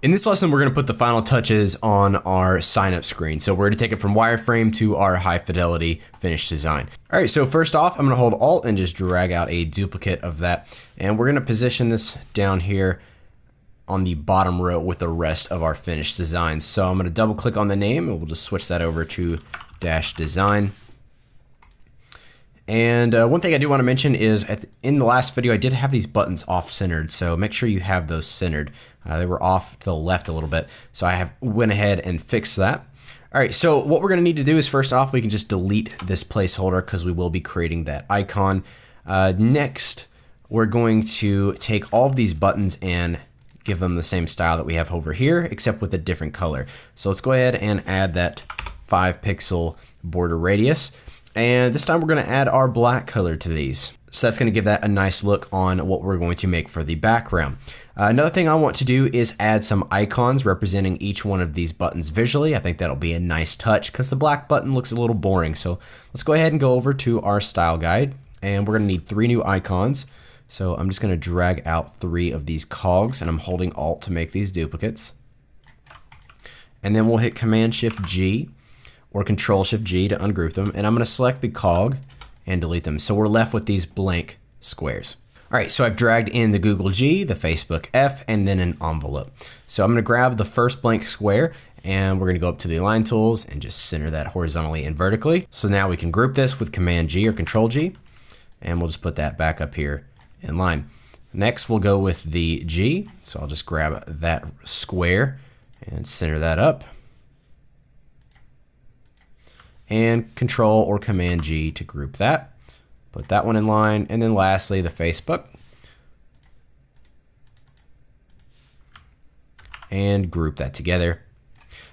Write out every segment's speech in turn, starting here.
In this lesson, we're going to put the final touches on our sign up screen. So we're going to take it from wireframe to our high fidelity finished design. All right, so first off, I'm going to hold Alt and just drag out a duplicate of that. And we're going to position this down here on the bottom row with the rest of our finished designs. So I'm going to double click on the name and we'll just switch that over to dash design. And one thing I do want to mention is in the last video, I did have these buttons off centered. So make sure you have those centered. They were off to the left a little bit. So I went ahead and fixed that. All right, so what we're gonna need to do is first off, we can just delete this placeholder because we will be creating that icon. Next, we're going to take all of these buttons and give them the same style that we have over here, except with a different color. So let's go ahead and add that 5 pixel border radius. And this time we're gonna add our black color to these. So that's gonna give that a nice look on what we're going to make for the background. Another thing I want to do is add some icons representing each one of these buttons visually. I think that'll be a nice touch because the black button looks a little boring. So let's go ahead and go over to our style guide and we're gonna need 3 new icons. So I'm just gonna drag out 3 of these cogs and I'm holding Alt to make these duplicates. And then we'll hit Command-Shift-G or Control-Shift-G to ungroup them. And I'm gonna select the cog and delete them. So we're left with these blank squares. All right, so I've dragged in the Google G, the Facebook F, and then an envelope. So I'm gonna grab the first blank square and we're gonna go up to the Align tools and just center that horizontally and vertically. So now we can group this with Command-G or Control-G, and we'll just put that back up here in line. Next, we'll go with the G. So I'll just grab that square and center that up. And Control or Command-G to group that. Put that one in line, and then lastly, the Facebook. And group that together.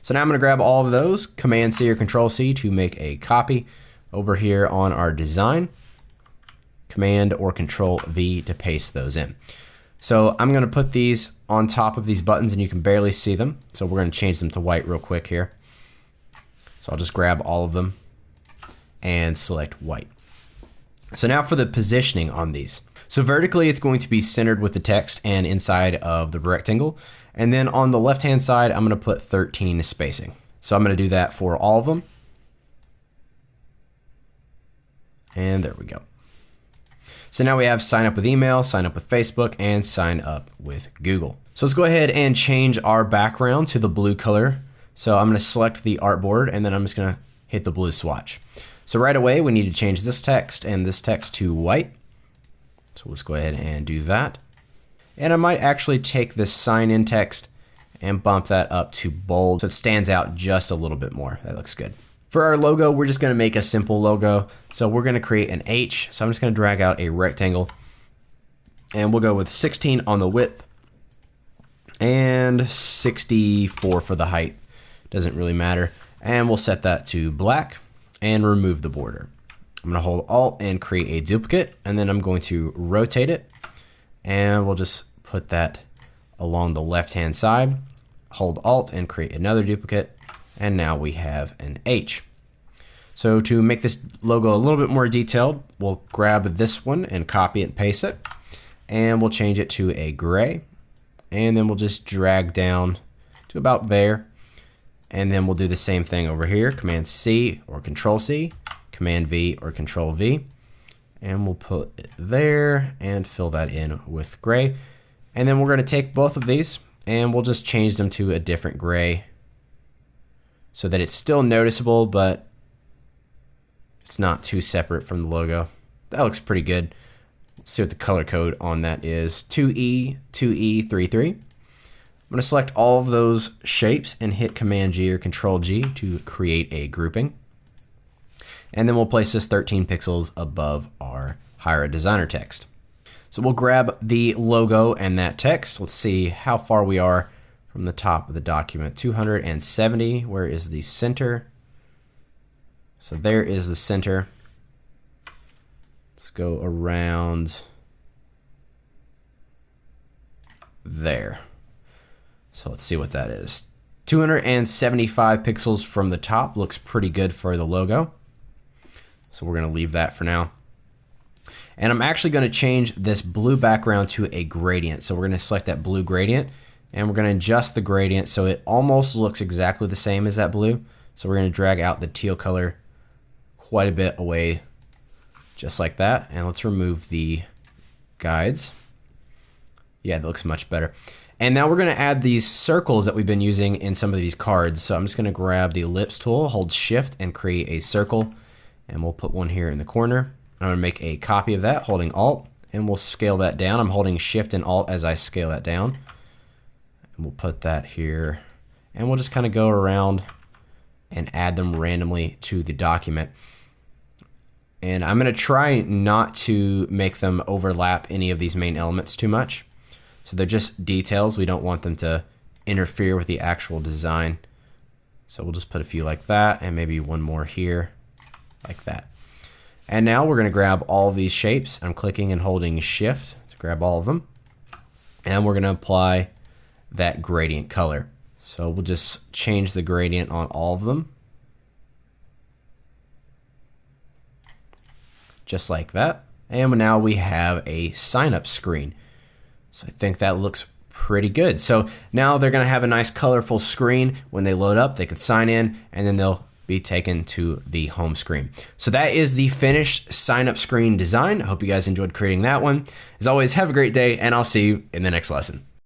So now I'm gonna grab all of those, Command-C or Control-C to make a copy over here on our design. Command or Control-V to paste those in. So I'm gonna put these on top of these buttons and you can barely see them. So we're gonna change them to white real quick here. So I'll just grab all of them and select white. So now for the positioning on these. So vertically, it's going to be centered with the text and inside of the rectangle. And then on the left-hand side, I'm gonna put 13 spacing. So I'm gonna do that for all of them. And there we go. So now we have sign up with email, sign up with Facebook, and sign up with Google. So let's go ahead and change our background to the blue color. So I'm gonna select the artboard and then I'm just gonna hit the blue swatch. So right away, we need to change this text and this text to white. So let's go ahead and do that. And I might actually take this sign in text and bump that up to bold so it stands out just a little bit more. That looks good. For our logo, we're just gonna make a simple logo. So we're gonna create an H. So I'm just gonna drag out a rectangle and we'll go with 16 on the width and 64 for the height. Doesn't really matter. And we'll set that to black and remove the border. I'm gonna hold Alt and create a duplicate, and then I'm going to rotate it, and we'll just put that along the left-hand side. Hold Alt and create another duplicate, and now we have an H. So to make this logo a little bit more detailed, we'll grab this one and copy it and paste it, and we'll change it to a gray, and then we'll just drag down to about there. And then we'll do the same thing over here, Command-C or Control-C, Command-V or Control-V. And we'll put it there and fill that in with gray. And then we're gonna take both of these and we'll just change them to a different gray so that it's still noticeable, but it's not too separate from the logo. That looks pretty good. Let's see what the color code on that is. 2E2E33. I'm gonna select all of those shapes and hit Command-G or Control-G to create a grouping. And then we'll place this 13 pixels above our Hire a Designer text. So we'll grab the logo and that text. Let's see how far we are from the top of the document. 270, where is the center? So there is the center. Let's go around there. So let's see what that is. 275 pixels from the top looks pretty good for the logo. So we're gonna leave that for now. And I'm actually gonna change this blue background to a gradient. So we're gonna select that blue gradient and we're going to adjust the gradient so it almost looks exactly the same as that blue. So we're going to drag out the teal color quite a bit away, just like that. And let's remove the guides. Yeah, that looks much better. And now we're going to add these circles that we've been using in some of these cards. So I'm just going to grab the ellipse tool, hold shift, and create a circle. And we'll put one here in the corner. I'm going to make a copy of that, holding Alt, and we'll scale that down. I'm holding shift and Alt as I scale that down. And we'll put that here. And we'll just kind of go around and add them randomly to the document. And I'm going to try not to make them overlap any of these main elements too much. So they're just details. We don't want them to interfere with the actual design. So we'll just put a few like that, and maybe one more here like that. And now we're going to grab all of these shapes. I'm clicking and holding shift to grab all of them. And we're going to apply that gradient color. So we'll just change the gradient on all of them. Just like that. And now we have a sign up screen. So I think that looks pretty good. So now they're going to have a nice colorful screen. When they load up, they can sign in, and then they'll be taken to the home screen. So that is the finished sign up screen design. I hope you guys enjoyed creating that one. As always, have a great day, and I'll see you in the next lesson.